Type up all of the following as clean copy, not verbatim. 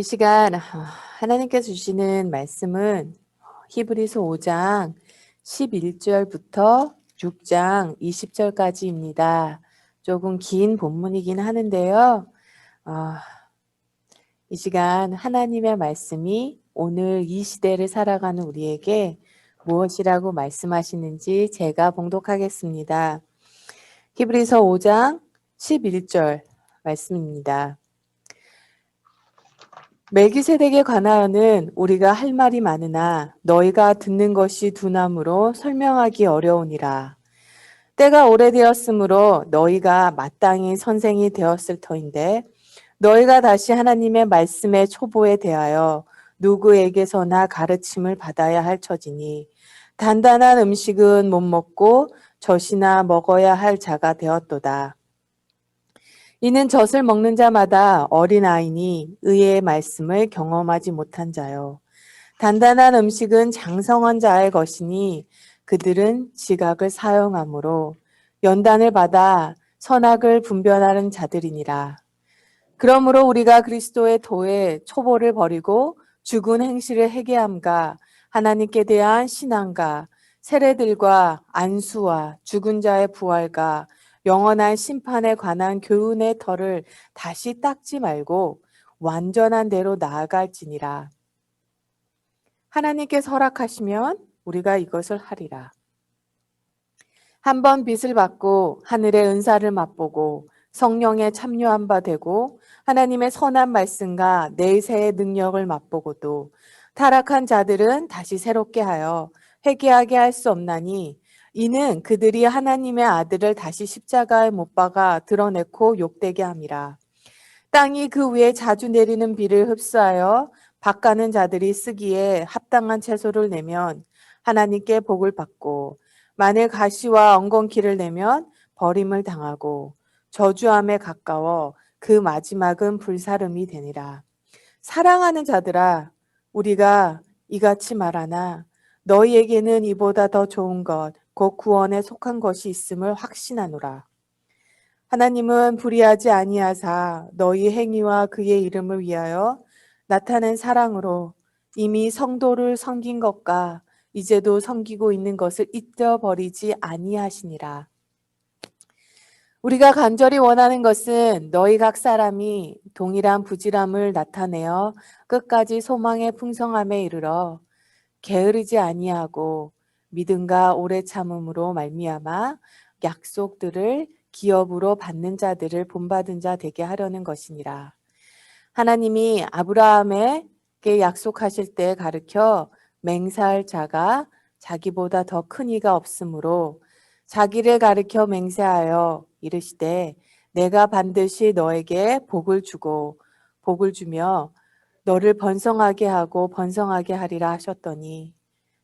이 시간 하나님께서 주시는 말씀은 히브리서 5장 11절부터 6장 20절까지입니다. 조금 긴 본문이긴 하는데요. 어, 이 시간 하나님의 말씀이 오늘 이 시대를 살아가는 우리에게 무엇이라고 말씀하시는지 제가 봉독하겠습니다. 히브리서 5장 11절 말씀입니다. 멜기세덱에 관하여는 우리가 할 말이 많으나 너희가 듣는 것이 두나무로 설명하기 어려우니라. 때가 오래되었으므로 너희가 마땅히 선생이 되었을 터인데 너희가 다시 하나님의 말씀의 초보에 대하여 누구에게서나 가르침을 받아야 할 처지니 단단한 음식은 못 먹고 젖이나 먹어야 할 자가 되었도다. 이는 젖을 먹는 자마다 어린아이니 의의 말씀을 경험하지 못한 자요. 단단한 음식은 장성한 자의 것이니 그들은 지각을 사용하므로 연단을 받아 선악을 분별하는 자들이니라. 그러므로 우리가 그리스도의 도의 초보를 버리고 죽은 행실을 회개함과 하나님께 대한 신앙과 세례들과 안수와 죽은 자의 부활과 영원한 심판에 관한 교훈의 털을 다시 닦지 말고 완전한 대로 나아갈지니라. 하나님께서 허락하시면 우리가 이것을 하리라. 한번 빚을 받고 하늘의 은사를 맛보고 성령에 참여한 바 되고 하나님의 선한 말씀과 내세의 능력을 맛보고도 타락한 자들은 다시 새롭게 하여 회개하게 할 수 없나니 이는 그들이 하나님의 아들을 다시 십자가에 못 박아 드러내고 욕되게 함이라. 땅이 그 위에 자주 내리는 비를 흡수하여 밭가는 자들이 쓰기에 합당한 채소를 내면 하나님께 복을 받고 만일 가시와 엉겅퀴를 내면 버림을 당하고 저주함에 가까워 그 마지막은 불사름이 되니라. 사랑하는 자들아, 우리가 이같이 말하나 너희에게는 이보다 더 좋은 것, 곧 구원에 속한 것이 있음을 확신하노라. 하나님은 불의하지 아니하사 너희 행위와 그의 이름을 위하여 나타낸 사랑으로 이미 성도를 섬긴 것과 이제도 섬기고 있는 것을 잊어버리지 아니하시니라. 우리가 간절히 원하는 것은 너희 각 사람이 동일한 부지런함을 나타내어 끝까지 소망의 풍성함에 이르러 게으르지 아니하고 믿음과 오래 참음으로 말미암아 약속들을 기업으로 받는 자들을 본받은 자 되게 하려는 것이니라. 하나님이 아브라함에게 약속하실 때 가르쳐 맹세할 자가 자기보다 더 큰 이가 없으므로 자기를 가르쳐 맹세하여 이르시되 내가 반드시 너에게 복을 주고 복을 주며 너를 번성하게 하고 번성하게 하리라 하셨더니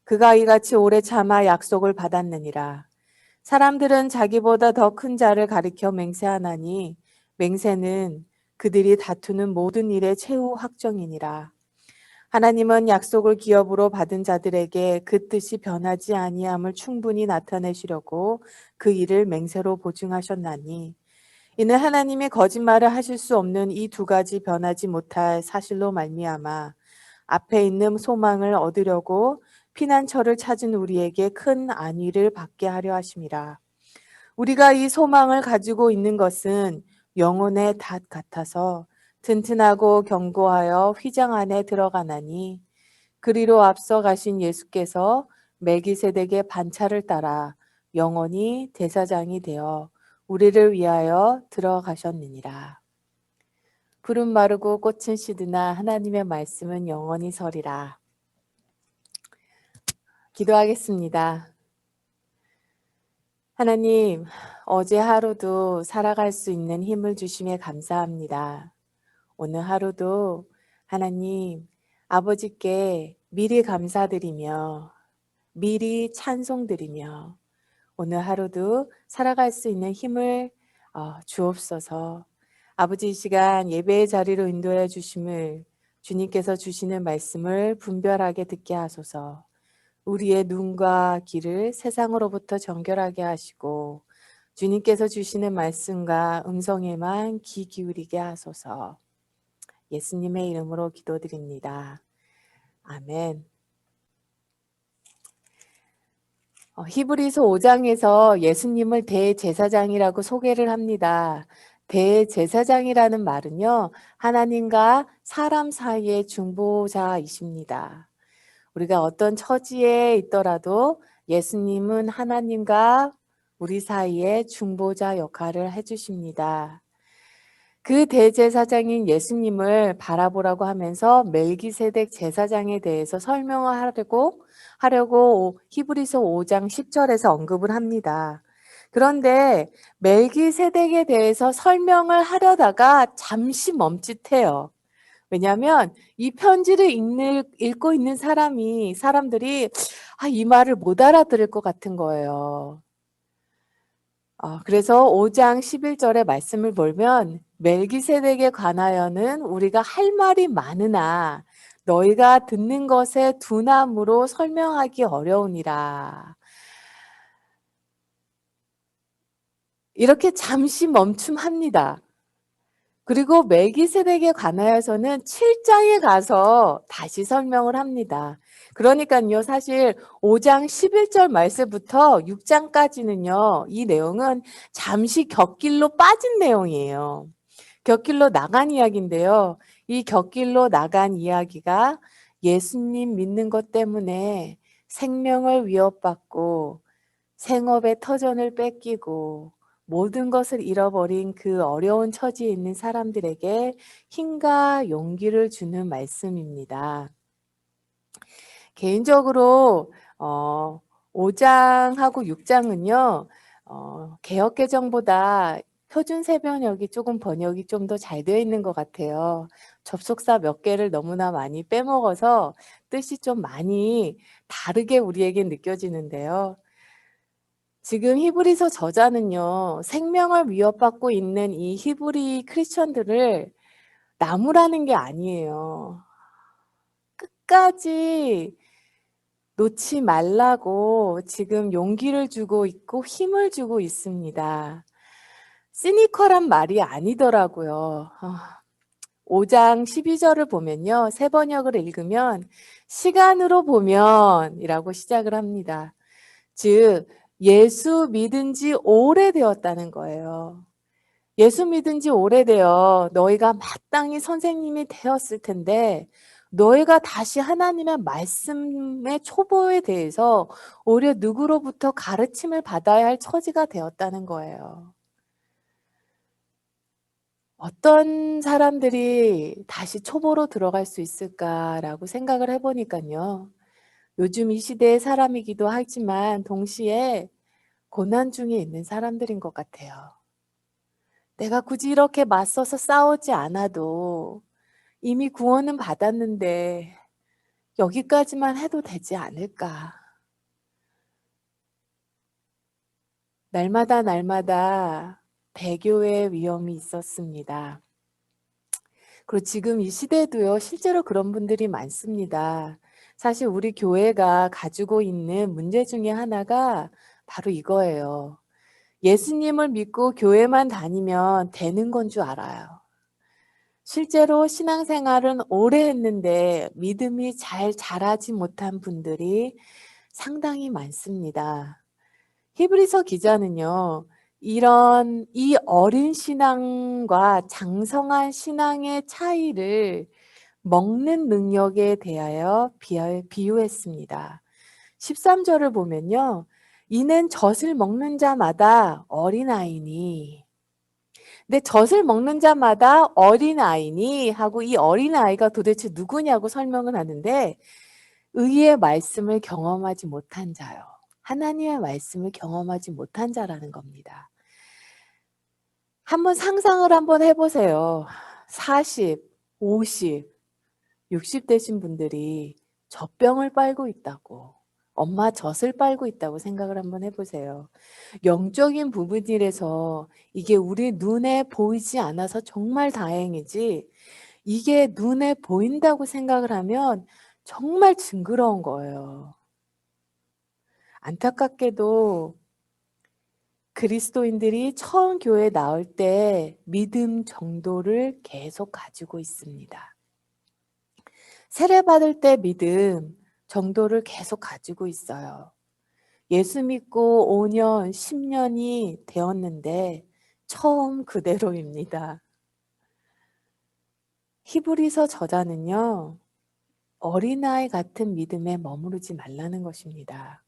그가 이같이 오래 참아 약속을 받았느니라. 사람들은 자기보다 더 큰 자를 가리켜 맹세하나니 맹세는 그들이 다투는 모든 일의 최후 확정이니라. 하나님은 약속을 기업으로 받은 자들에게 그 뜻이 변하지 아니함을 충분히 나타내시려고 그 일을 맹세로 보증하셨나니 이는 하나님이 거짓말을 하실 수 없는 이 두 가지 변하지 못할 사실로 말미암아 앞에 있는 소망을 얻으려고 피난처를 찾은 우리에게 큰 안위를 받게 하려 하심이라. 우리가 이 소망을 가지고 있는 것은 영혼의 닷 같아서 튼튼하고 견고하여 휘장 안에 들어가나니 그리로 앞서 가신 예수께서 멜기세덱의 반차를 따라 영원히 대사장이 되어 우리를 위하여 들어가셨느니라. 푸른 마르고 꽃은 시드나 하나님의 말씀은 영원히 서리라. 기도하겠습니다. 하나님, 어제 하루도 살아갈 수 있는 힘을 주심에 감사합니다. 오늘 하루도 하나님, 아버지께 미리 감사드리며 미리 찬송드리며 오늘 하루도 살아갈 수 있는 힘을 주옵소서. 아버지 이 시간 예배의 자리로 인도해 주심을 주님께서 주시는 말씀을 분별하게 듣게 하소서. 우리의 눈과 귀를 세상으로부터 정결하게 하시고 주님께서 주시는 말씀과 음성에만 귀 기울이게 하소서. 예수님의 이름으로 기도드립니다. 아멘. 히브리서 5장에서 예수님을 대제사장이라고 소개를 합니다. 대제사장이라는 말은요, 하나님과 사람 사이의 중보자이십니다. 우리가 어떤 처지에 있더라도 예수님은 하나님과 우리 사이에 중보자 역할을 해주십니다. 그 대제사장인 예수님을 바라보라고 하면서 멜기세덱 제사장에 대해서 설명을 하려고 히브리서 5장 10절에서 언급을 합니다. 그런데 멜기세덱에 대해서 설명을 하려다가 잠시 멈칫해요. 왜냐하면 이 편지를 읽고 있는 사람들이 이 말을 못 알아들을 것 같은 거예요. 그래서 5장 11절의 말씀을 보면 멜기세덱에 관하여는 우리가 할 말이 많으나 너희가 듣는 것에 둔함으로 설명하기 어려우니라. 이렇게 잠시 멈춤합니다. 그리고 멜기세덱에 관하여서는 7장에 가서 다시 설명을 합니다. 그러니까요, 사실 5장 11절 말씀부터 6장까지는요, 이 내용은 잠시 곁길로 빠진 내용이에요. 곁길로 나간 이야기인데요. 이 곁길로 나간 이야기가 예수님 믿는 것 때문에 생명을 위협받고 생업의 터전을 뺏기고 모든 것을 잃어버린 그 어려운 처지에 있는 사람들에게 힘과 용기를 주는 말씀입니다. 개인적으로 5장하고 6장은요. 개역개정보다 표준세번역이 조금 번역이 좀 더 잘 되어 있는 것 같아요. 접속사 몇 개를 너무나 많이 빼먹어서 뜻이 좀 많이 다르게 우리에게 느껴지는데요. 지금 히브리서 저자는요, 생명을 위협받고 있는 이 히브리 크리스천들을 나무라는 게 아니에요. 끝까지 놓지 말라고 지금 용기를 주고 있고 힘을 주고 있습니다. 시니컬한 말이 아니더라고요. 5장 12절을 보면요, 새 번역을 읽으면 시간으로 보면 이라고 시작을 합니다. 즉 예수 믿은 지 오래되었다는 거예요. 예수 믿은 지 오래되어 너희가 마땅히 선생님이 되었을 텐데 너희가 다시 하나님의 말씀의 초보에 대해서 오히려 누구로부터 가르침을 받아야 할 처지가 되었다는 거예요. 어떤 사람들이 다시 초보로 들어갈 수 있을까라고 생각을 해보니까요. 요즘 이 시대의 사람이기도 하지만 동시에 고난 중에 있는 사람들인 것 같아요. 내가 굳이 이렇게 맞서서 싸우지 않아도 이미 구원은 받았는데 여기까지만 해도 되지 않을까. 날마다 배교의 위험이 있었습니다. 그리고 지금 이 시대도요, 실제로 그런 분들이 많습니다. 사실 우리 교회가 가지고 있는 문제 중에 하나가 바로 이거예요. 예수님을 믿고 교회만 다니면 되는 건 줄 알아요. 실제로 신앙생활은 오래 했는데 믿음이 잘 자라지 못한 분들이 상당히 많습니다. 히브리서 기자는요, 이 어린 신앙과 장성한 신앙의 차이를 먹는 능력에 대하여 비유했습니다. 13절을 보면요, 이는 젖을 먹는 자마다 어린아이니. 근데 젖을 먹는 자마다 어린아이니 하고 이 어린아이가 도대체 누구냐고 설명을 하는데 의의 말씀을 경험하지 못한 자요. 하나님의 말씀을 경험하지 못한 자라는 겁니다. 한번 상상을 한번 해보세요. 40, 50, 60 되신 분들이 젖병을 빨고 있다고, 엄마 젖을 빨고 있다고 생각을 한번 해보세요. 영적인 부분이라서 이게 우리 눈에 보이지 않아서 정말 다행이지, 이게 눈에 보인다고 생각을 하면 정말 징그러운 거예요. 안타깝게도 그리스도인들이 처음 교회에 나올 때 믿음 정도를 계속 가지고 있습니다. 세례받을 때 믿음 정도를 계속 가지고 있어요. 예수 믿고 5년, 10년이 되었는데 처음 그대로입니다. 히브리서 저자는요, 어린아이 같은 믿음에 머무르지 말라는 것입니다.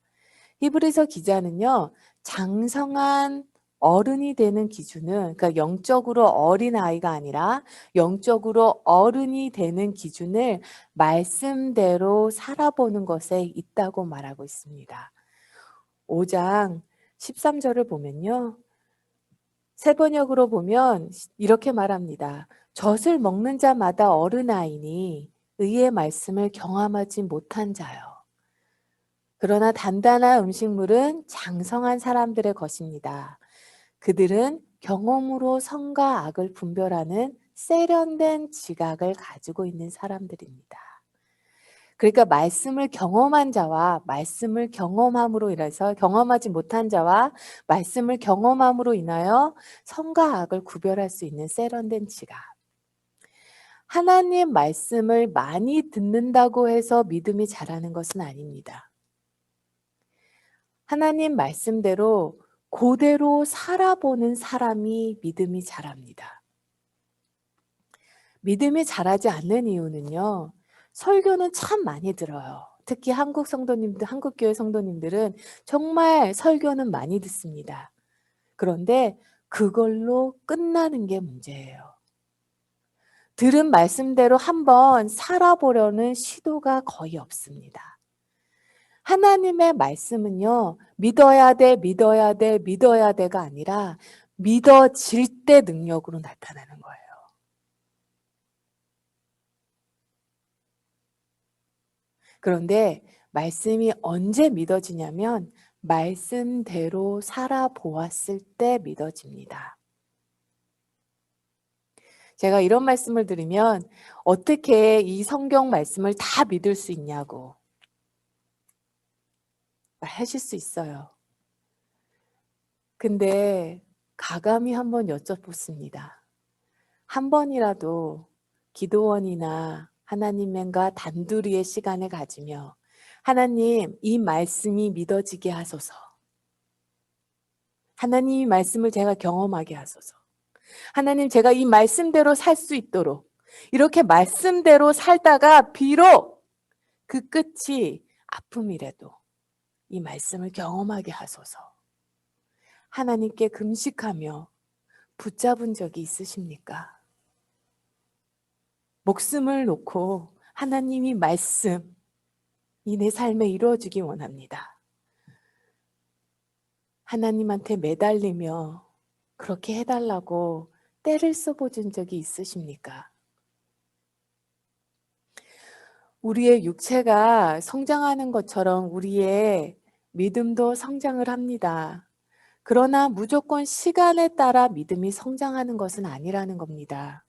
히브리서 기자는요, 장성한 어른이 되는 기준은, 그러니까 영적으로 어린아이가 아니라 영적으로 어른이 되는 기준을 말씀대로 살아보는 것에 있다고 말하고 있습니다. 5장 13절을 보면요. 세번역으로 보면 이렇게 말합니다. 젖을 먹는 자마다 어른아이니 의의 말씀을 경험하지 못한 자요. 그러나 단단한 음식물은 장성한 사람들의 것입니다. 그들은 경험으로 선과 악을 분별하는 세련된 지각을 가지고 있는 사람들입니다. 그러니까 말씀을 경험한 자와 말씀을 경험함으로 인해서 경험하지 못한 자와 말씀을 경험함으로 인하여 선과 악을 구별할 수 있는 세련된 지각. 하나님 말씀을 많이 듣는다고 해서 믿음이 자라는 것은 아닙니다. 하나님 말씀대로 그대로 살아보는 사람이 믿음이 자랍니다. 믿음이 자라지 않는 이유는요. 설교는 참 많이 들어요. 특히 한국 성도님들, 한국교회 성도님들은 정말 설교는 많이 듣습니다. 그런데 그걸로 끝나는 게 문제예요. 들은 말씀대로 한번 살아보려는 시도가 거의 없습니다. 하나님의 말씀은요, 믿어야 돼, 믿어야 돼, 믿어야 돼가 아니라 믿어질 때 능력으로 나타나는 거예요. 그런데 말씀이 언제 믿어지냐면 말씀대로 살아보았을 때 믿어집니다. 제가 이런 말씀을 드리면 어떻게 이 성경 말씀을 다 믿을 수 있냐고 하실 수 있어요. 근데 가감히 한번 여쭤보습니다. 한 번이라도 기도원이나 하나님과 단둘이의 시간을 가지며 하나님, 이 말씀이 믿어지게 하소서. 하나님 이 말씀을 제가 경험하게 하소서. 하나님, 제가 이 말씀대로 살 수 있도록 이렇게 말씀대로 살다가 비록 그 끝이 아픔이라도 이 말씀을 경험하게 하소서. 하나님께 금식하며 붙잡은 적이 있으십니까? 목숨을 놓고 하나님이 말씀 이 내 삶에 이루어지기 원합니다. 하나님한테 매달리며 그렇게 해달라고 때를 써보신 적이 있으십니까? 우리의 육체가 성장하는 것처럼 우리의 믿음도 성장을 합니다. 그러나 무조건 시간에 따라 믿음이 성장하는 것은 아니라는 겁니다.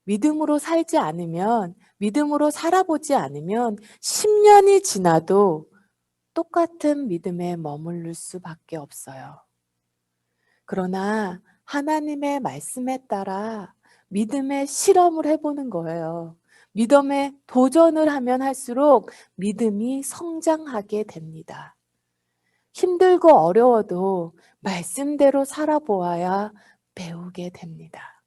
믿음으로 살지 않으면, 믿음으로 살아보지 않으면 10년이 지나도 똑같은 믿음에 머무를 수밖에 없어요. 그러나 하나님의 말씀에 따라 믿음의 실험을 해보는 거예요. 믿음에 도전을 하면 할수록 믿음이 성장하게 됩니다. 힘들고 어려워도 말씀대로 살아보아야 배우게 됩니다.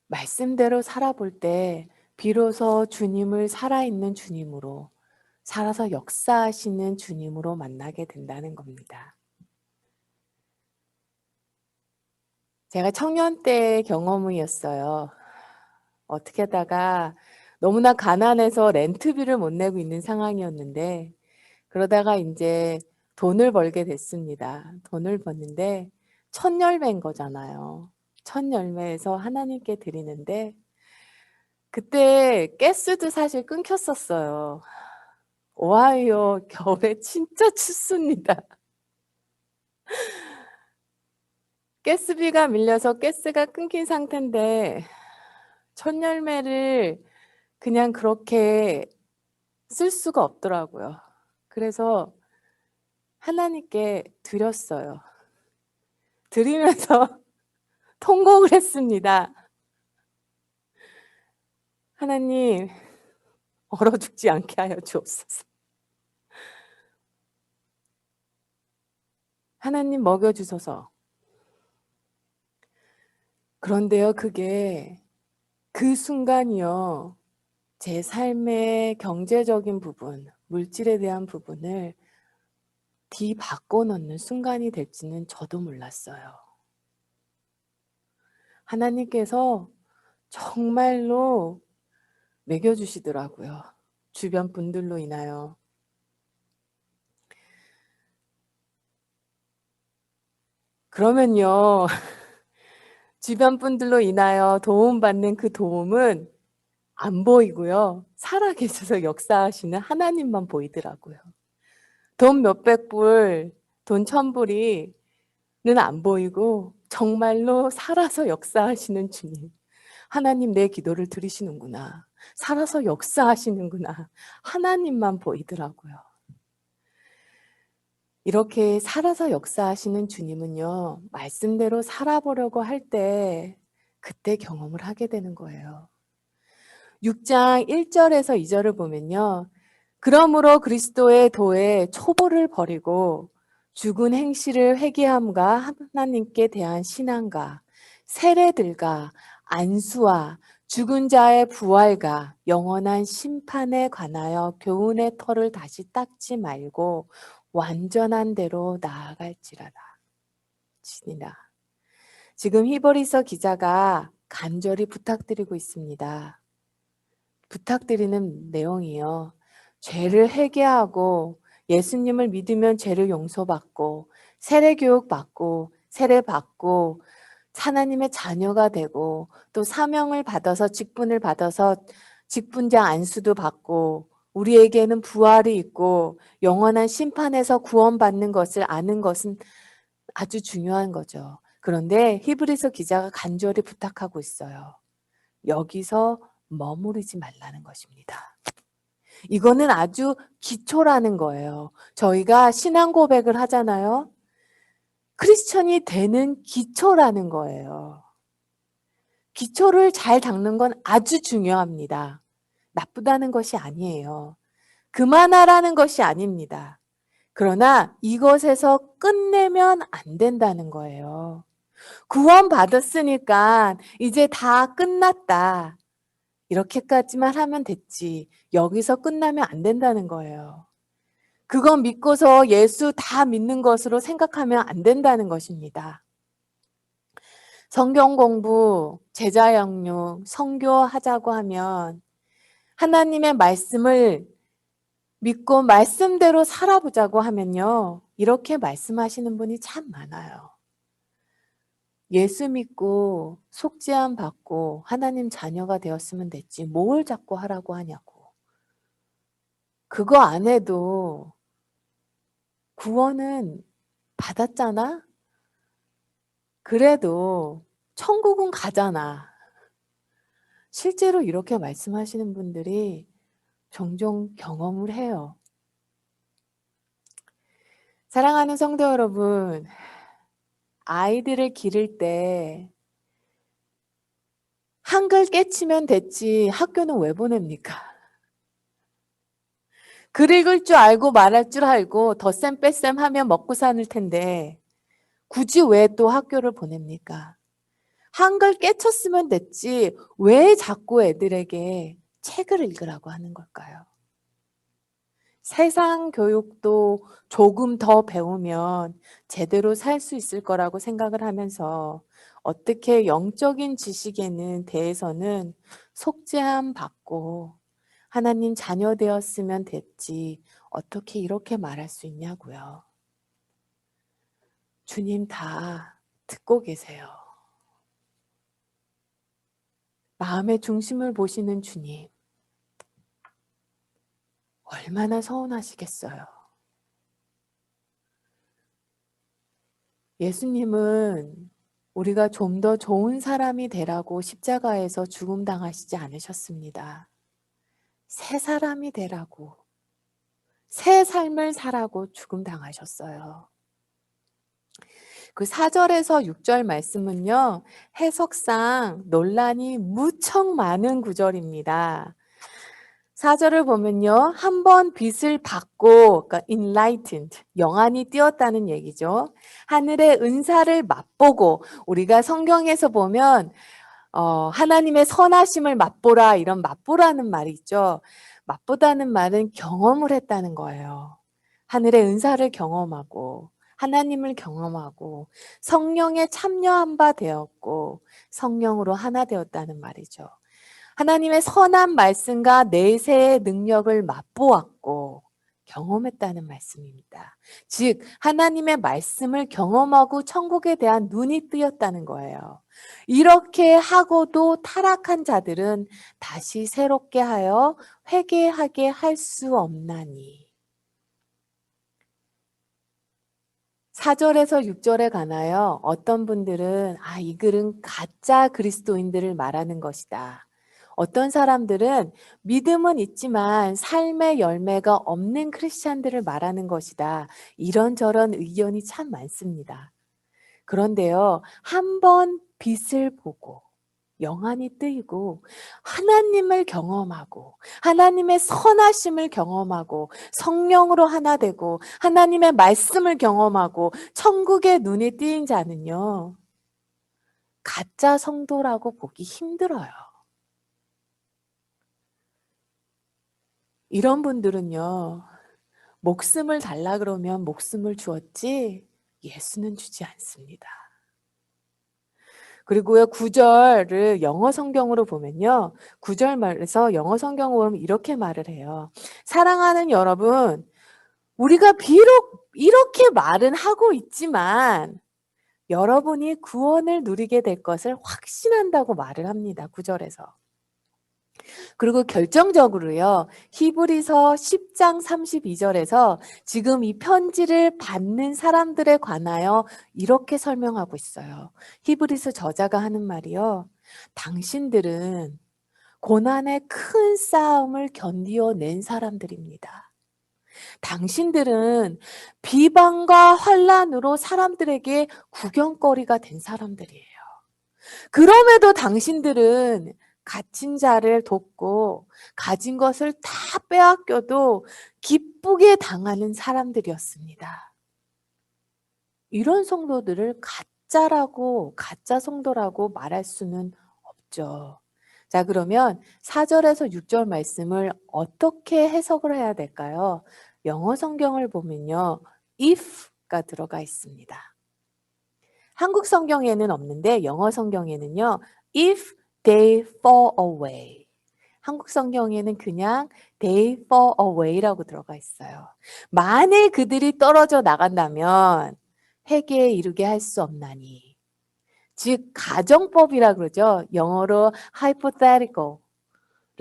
말씀대로 살아볼 때 비로소 주님을 살아있는 주님으로 살아서 역사하시는 주님으로 만나게 된다는 겁니다. 제가 청년 때의 경험이었어요. 어떻게 하다가 너무나 가난해서 렌트비를 못 내고 있는 상황이었는데 그러다가 이제 돈을 벌게 됐습니다. 돈을 벌는데 첫 열매인 거잖아요. 첫 열매에서 하나님께 드리는데 그때 가스도 사실 끊겼었어요. 오하이오 겨울에 진짜 춥습니다. 가스비가 밀려서 가스가 끊긴 상태인데 첫 열매를 그냥 그렇게 쓸 수가 없더라고요. 그래서 하나님께 드렸어요. 드리면서 통곡을 했습니다. 하나님, 얼어 죽지 않게 하여 주옵소서. 하나님 먹여 주소서. 그런데요, 그게 그 순간이요, 제 삶의 경제적인 부분, 물질에 대한 부분을 뒤바꿔 놓는 순간이 될지는 저도 몰랐어요. 하나님께서 정말로 먹여주시더라고요. 주변 분들로 인하여. 그러면요, 주변 분들로 인하여 도움받는 그 도움은 안 보이고요, 살아계셔서 역사하시는 하나님만 보이더라고요. 돈 몇백 불, 돈 1,000불이 는 안 보이고 정말로 살아서 역사하시는 주님. 하나님, 내 기도를 들으시는구나. 살아서 역사하시는구나. 하나님만 보이더라고요. 이렇게 살아서 역사하시는 주님은요, 말씀대로 살아보려고 할 때 그때 경험을 하게 되는 거예요. 6장 1절에서 2절을 보면요, 그러므로 그리스도의 도에 초보를 버리고 죽은 행실을 회개함과 하나님께 대한 신앙과 세례들과 안수와 죽은 자의 부활과 영원한 심판에 관하여 교훈의 털을 다시 닦지 말고 완전한 대로 나아갈지라다. 지니라. 지금 히브리서 기자가 간절히 부탁드리고 있습니다. 부탁드리는 내용이요, 죄를 회개하고 예수님을 믿으면 죄를 용서받고 세례 교육 받고 세례 받고 하나님의 자녀가 되고 또 사명을 받아서 직분을 받아서 직분자 안수도 받고 우리에게는 부활이 있고 영원한 심판에서 구원받는 것을 아는 것은 아주 중요한 거죠. 그런데 히브리서 기자가 간절히 부탁하고 있어요. 여기서 머무르지 말라는 것입니다. 이거는 아주 기초라는 거예요. 저희가 신앙 고백을 하잖아요. 크리스천이 되는 기초라는 거예요. 기초를 잘 닦는 건 아주 중요합니다. 나쁘다는 것이 아니에요. 그만하라는 것이 아닙니다. 그러나 이것에서 끝내면 안 된다는 거예요. 구원 받았으니까 이제 다 끝났다, 이렇게까지만 하면 됐지, 여기서 끝나면 안 된다는 거예요. 그건 믿고서 예수 다 믿는 것으로 생각하면 안 된다는 것입니다. 성경 공부, 제자 양육, 선교하자고 하면 하나님의 말씀을 믿고 말씀대로 살아보자고 하면요, 이렇게 말씀하시는 분이 참 많아요. 예수 믿고 속죄함 받고 하나님 자녀가 되었으면 됐지 뭘 자꾸 하라고 하냐고. 그거 안 해도 구원은 받았잖아? 그래도 천국은 가잖아. 실제로 이렇게 말씀하시는 분들이 종종 경험을 해요. 사랑하는 성도 여러분, 아이들을 기를 때 한글 깨치면 됐지 학교는 왜 보냅니까? 글 읽을 줄 알고 말할 줄 알고 덧셈 뺄셈 하면 먹고 사는 텐데 굳이 왜 또 학교를 보냅니까? 한글 깨쳤으면 됐지 왜 자꾸 애들에게 책을 읽으라고 하는 걸까요? 세상 교육도 조금 더 배우면 제대로 살 수 있을 거라고 생각을 하면서 어떻게 영적인 지식에는 대해서는 속죄함 받고 하나님 자녀 되었으면 됐지 어떻게 이렇게 말할 수 있냐고요. 주님 다 듣고 계세요. 마음의 중심을 보시는 주님, 얼마나 서운하시겠어요. 예수님은 우리가 좀 더 좋은 사람이 되라고 십자가에서 죽음당하시지 않으셨습니다. 새 사람이 되라고, 새 삶을 살라고 죽음당하셨어요. 그 4절에서 6절 말씀은요, 해석상 논란이 무척 많은 구절입니다. 4절을 보면요, 한 번 빛을 받고, 그러니까 enlightened, 영안이 띄었다는 얘기죠. 하늘의 은사를 맛보고, 우리가 성경에서 보면 하나님의 선하심을 맛보라, 이런 맛보라는 말이 있죠. 맛보다는 말은 경험을 했다는 거예요. 하늘의 은사를 경험하고 하나님을 경험하고 성령에 참여한 바 되었고 성령으로 하나 되었다는 말이죠. 하나님의 선한 말씀과 내세의 능력을 맛보았고 경험했다는 말씀입니다. 즉 하나님의 말씀을 경험하고 천국에 대한 눈이 뜨였다는 거예요. 이렇게 하고도 타락한 자들은 다시 새롭게 하여 회개하게 할 수 없나니. 4절에서 6절에 관하여 어떤 분들은 이 글은 가짜 그리스도인들을 말하는 것이다. 어떤 사람들은 믿음은 있지만 삶의 열매가 없는 크리스찬들을 말하는 것이다. 이런저런 의견이 참 많습니다. 그런데요, 한번 빛을 보고 영안이 뜨이고 하나님을 경험하고 하나님의 선하심을 경험하고 성령으로 하나 되고 하나님의 말씀을 경험하고 천국의 눈이 띄인 자는요, 가짜 성도라고 보기 힘들어요. 이런 분들은요, 목숨을 달라 그러면 목숨을 주었지 예수는 주지 않습니다. 그리고요, 9절을 영어 성경으로 보면요, 9절 말에서 영어 성경으로 보면 이렇게 말을 해요. 사랑하는 여러분, 우리가 비록 이렇게 말은 하고 있지만 여러분이 구원을 누리게 될 것을 확신한다고 말을 합니다. 9절에서. 그리고 결정적으로요, 히브리서 10장 32절에서 지금 이 편지를 받는 사람들에 관하여 이렇게 설명하고 있어요. 히브리서 저자가 하는 말이요, 당신들은 고난의 큰 싸움을 견디어낸 사람들입니다. 당신들은 비방과 환난으로 사람들에게 구경거리가 된 사람들이에요. 그럼에도 당신들은 갇힌 자를 돕고 가진 것을 다 빼앗겨도 기쁘게 당하는 사람들이었습니다. 이런 성도들을 가짜 성도라고 말할 수는 없죠. 자, 그러면 4절에서 6절 말씀을 어떻게 해석을 해야 될까요? 영어 성경을 보면요, if가 들어가 있습니다. 한국 성경에는 없는데 영어 성경에는요, if they fall away. 한국 성경에는 그냥 they fall away라고 들어가 있어요. 만일 그들이 떨어져 나간다면 회개에 이르게 할 수 없나니. 즉 가정법이라 그러죠. 영어로 hypothetical을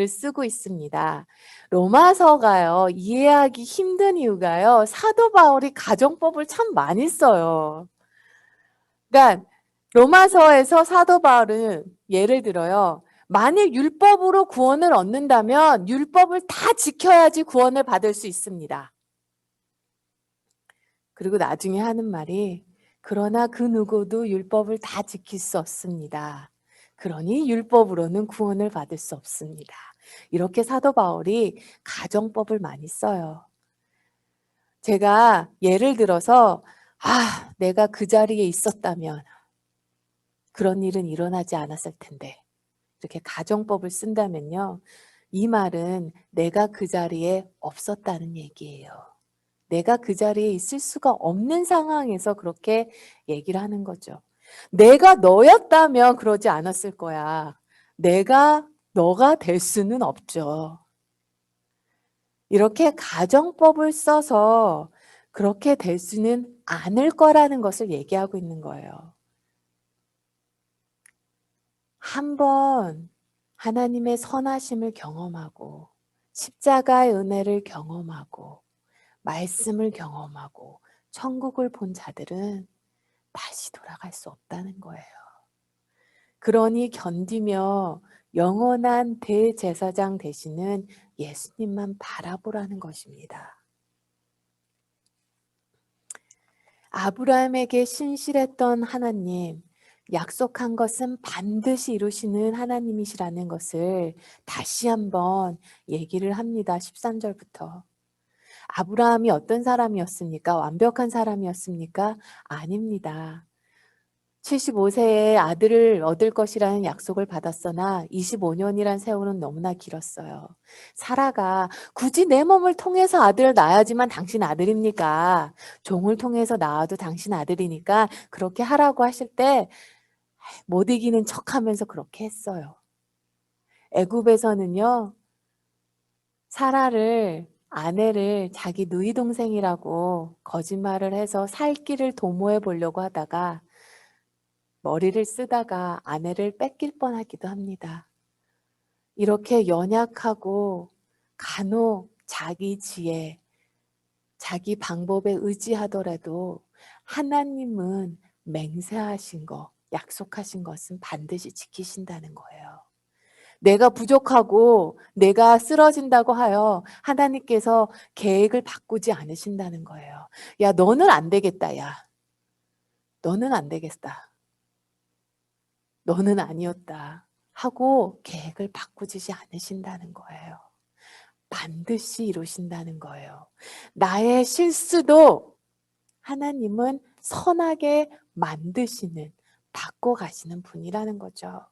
쓰고 있습니다. 로마서가요, 이해하기 힘든 이유가요, 사도 바울이 가정법을 참 많이 써요. 그러니까 로마서에서 사도 바울은 예를 들어요, 만일 율법으로 구원을 얻는다면 율법을 다 지켜야지 구원을 받을 수 있습니다. 그리고 나중에 하는 말이, 그러나 그 누구도 율법을 다 지킬 수 없습니다. 그러니 율법으로는 구원을 받을 수 없습니다. 이렇게 사도 바울이 가정법을 많이 써요. 제가 예를 들어서 내가 그 자리에 있었다면 그런 일은 일어나지 않았을 텐데, 이렇게 가정법을 쓴다면요, 이 말은 내가 그 자리에 없었다는 얘기예요. 내가 그 자리에 있을 수가 없는 상황에서 그렇게 얘기를 하는 거죠. 내가 너였다면 그러지 않았을 거야. 내가 너가 될 수는 없죠. 이렇게 가정법을 써서 그렇게 될 수는 않을 거라는 것을 얘기하고 있는 거예요. 한번 하나님의 선하심을 경험하고 십자가의 은혜를 경험하고 말씀을 경험하고 천국을 본 자들은 다시 돌아갈 수 없다는 거예요. 그러니 견디며 영원한 대제사장 되시는 예수님만 바라보라는 것입니다. 아브라함에게 신실했던 하나님, 약속한 것은 반드시 이루시는 하나님이시라는 것을 다시 한번 얘기를 합니다. 13절부터. 아브라함이 어떤 사람이었습니까? 완벽한 사람이었습니까? 아닙니다. 75세에 아들을 얻을 것이라는 약속을 받았으나 25년이란 세월은 너무나 길었어요. 사라가 굳이 내 몸을 통해서 아들을 낳아야지만 당신 아들입니까? 종을 통해서 낳아도 당신 아들이니까 그렇게 하라고 하실 때 못 이기는 척하면서 그렇게 했어요. 애굽에서는요, 사라를 아내를 자기 누이 동생이라고 거짓말을 해서 살 길을 도모해 보려고 하다가 머리를 쓰다가 아내를 뺏길 뻔하기도 합니다. 이렇게 연약하고 간혹 자기 지혜, 자기 방법에 의지하더라도 하나님은 맹세하신 거, 약속하신 것은 반드시 지키신다는 거예요. 내가 부족하고 내가 쓰러진다고 하여 하나님께서 계획을 바꾸지 않으신다는 거예요. 야, 너는 안 되겠다, 야. 너는 안 되겠다. 너는 아니었다. 하고 계획을 바꾸지 않으신다는 거예요. 반드시 이루신다는 거예요. 나의 실수도 하나님은 선하게 만드시는, 바꿔가시는 분이라는 거죠.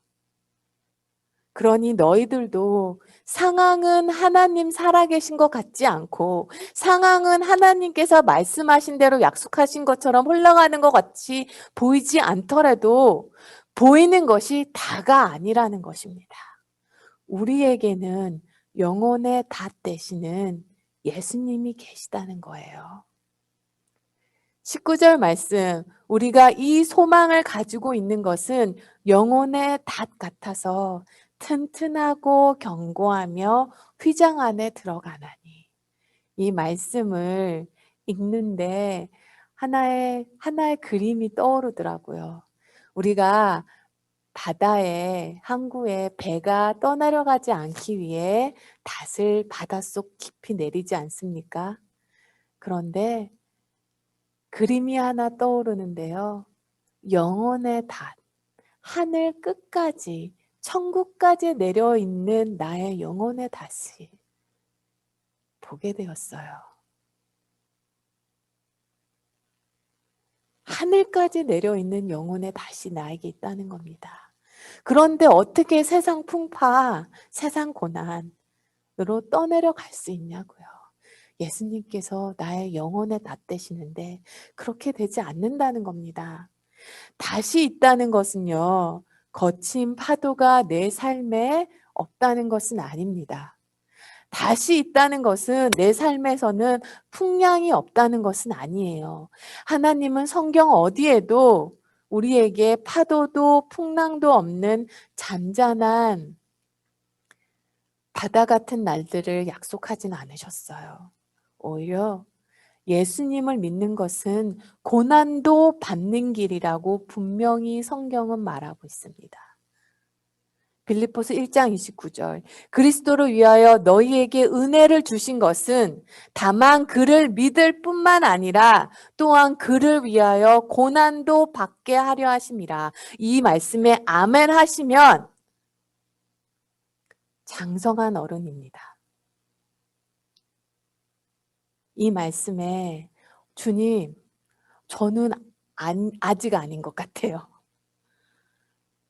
그러니 너희들도 상황은 하나님 살아계신 것 같지 않고 상황은 하나님께서 말씀하신 대로 약속하신 것처럼 흘러가는 것 같이 보이지 않더라도 보이는 것이 다가 아니라는 것입니다. 우리에게는 영혼의 닷 되시는 예수님이 계시다는 거예요. 19절 말씀, 우리가 이 소망을 가지고 있는 것은 영혼의 닷 같아서 튼튼하고 견고하며 휘장 안에 들어가나니. 이 말씀을 읽는데 하나의 그림이 떠오르더라고요. 우리가 바다에 항구에 배가 떠내려가지 않기 위해 닷을 바닷속 깊이 내리지 않습니까? 그런데 그림이 하나 떠오르는데요. 영혼의 닷, 하늘 끝까지 천국까지 내려 있는 나의 영혼의 닷이 보게 되었어요. 하늘까지 내려 있는 영혼의 닷이 나에게 있다는 겁니다. 그런데 어떻게 세상 풍파, 세상 고난으로 떠내려 갈 수 있냐고요. 예수님께서 나의 영혼의 닷 되시는데 그렇게 되지 않는다는 겁니다. 닷이 있다는 것은요, 거친 파도가 내 삶에 없다는 것은 아닙니다. 닷이 있다는 것은 내 삶에서는 풍랑이 없다는 것은 아니에요. 하나님은 성경 어디에도 우리에게 파도도 풍랑도 없는 잔잔한 바다 같은 날들을 약속하진 않으셨어요. 오히려 예수님을 믿는 것은 고난도 받는 길이라고 분명히 성경은 말하고 있습니다. 빌립보서 1장 29절. 그리스도를 위하여 너희에게 은혜를 주신 것은 다만 그를 믿을 뿐만 아니라 또한 그를 위하여 고난도 받게 하려 하심이라. 이 말씀에 아멘 하시면 장성한 어른입니다. 이 말씀에 주님, 저는 아직 아닌 것 같아요.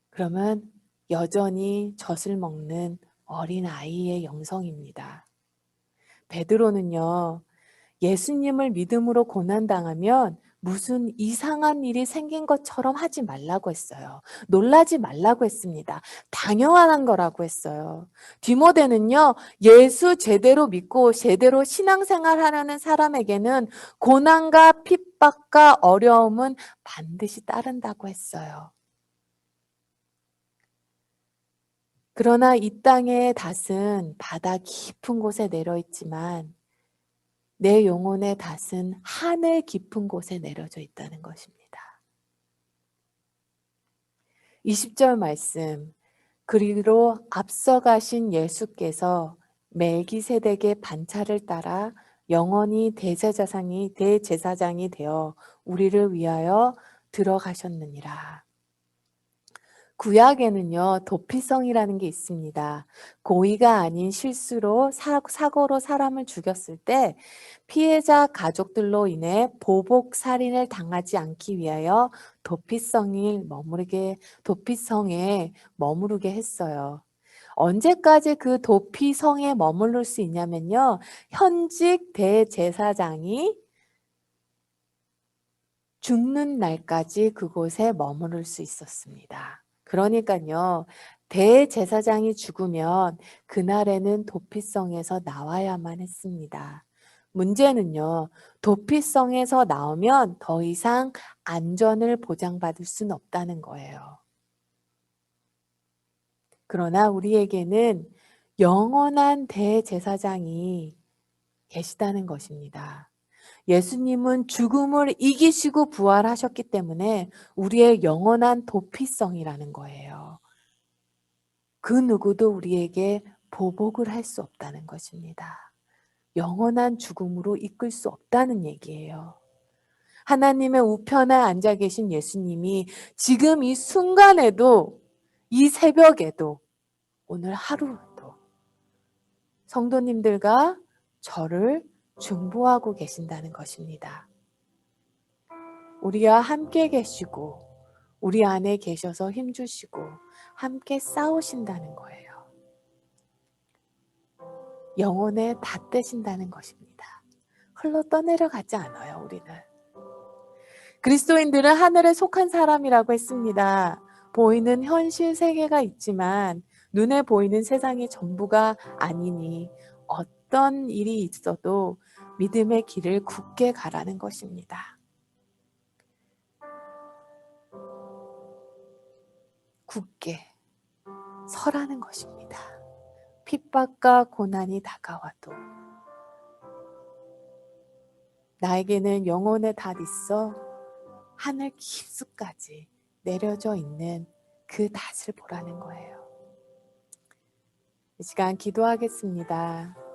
그러면 여전히 젖을 먹는 어린 아이의 영성입니다. 베드로는요, 예수님을 믿음으로 고난당하면 무슨 이상한 일이 생긴 것처럼 하지 말라고 했어요. 놀라지 말라고 했습니다. 당연한 거라고 했어요. 디모데는요, 예수 제대로 믿고 제대로 신앙생활 하려는 사람에게는 고난과 핍박과 어려움은 반드시 따른다고 했어요. 그러나 이 땅의 닷은 바다 깊은 곳에 내려 있지만 내 영혼의 닷은 하늘 깊은 곳에 내려져 있다는 것입니다. 20절 말씀. 그리로 앞서가신 예수께서 멜기세덱의 반차를 따라 영원히 대제사장이 되어 우리를 위하여 들어가셨느니라. 구약에는요, 도피성이라는 게 있습니다. 고의가 아닌 실수로 사고로 사람을 죽였을 때 피해자 가족들로 인해 보복 살인을 당하지 않기 위하여 도피성에 머무르게 했어요. 언제까지 그 도피성에 머무를 수 있냐면요, 현직 대제사장이 죽는 날까지 그곳에 머무를 수 있었습니다. 그러니까요, 대제사장이 죽으면 그날에는 도피성에서 나와야만 했습니다. 문제는요, 도피성에서 나오면 더 이상 안전을 보장받을 수는 없다는 거예요. 그러나 우리에게는 영원한 대제사장이 계시다는 것입니다. 예수님은 죽음을 이기시고 부활하셨기 때문에 우리의 영원한 도피성이라는 거예요. 그 누구도 우리에게 보복을 할 수 없다는 것입니다. 영원한 죽음으로 이끌 수 없다는 얘기예요. 하나님의 우편에 앉아 계신 예수님이 지금 이 순간에도, 이 새벽에도, 오늘 하루도 성도님들과 저를 중보하고 계신다는 것입니다. 우리와 함께 계시고 우리 안에 계셔서 힘주시고 함께 싸우신다는 거예요. 영혼에 닿대신다는 것입니다. 흘러 떠내려가지 않아요, 우리는. 그리스도인들은 하늘에 속한 사람이라고 했습니다. 보이는 현실 세계가 있지만 눈에 보이는 세상이 전부가 아니니 어떤 일이 있어도 믿음의 길을 굳게 가라는 것입니다. 굳게 서라는 것입니다. 핍박과 고난이 다가와도 나에게는 영혼의 닷 있어 하늘 깊숙까지 내려져 있는 그 닷을 보라는 거예요. 이 시간 기도하겠습니다.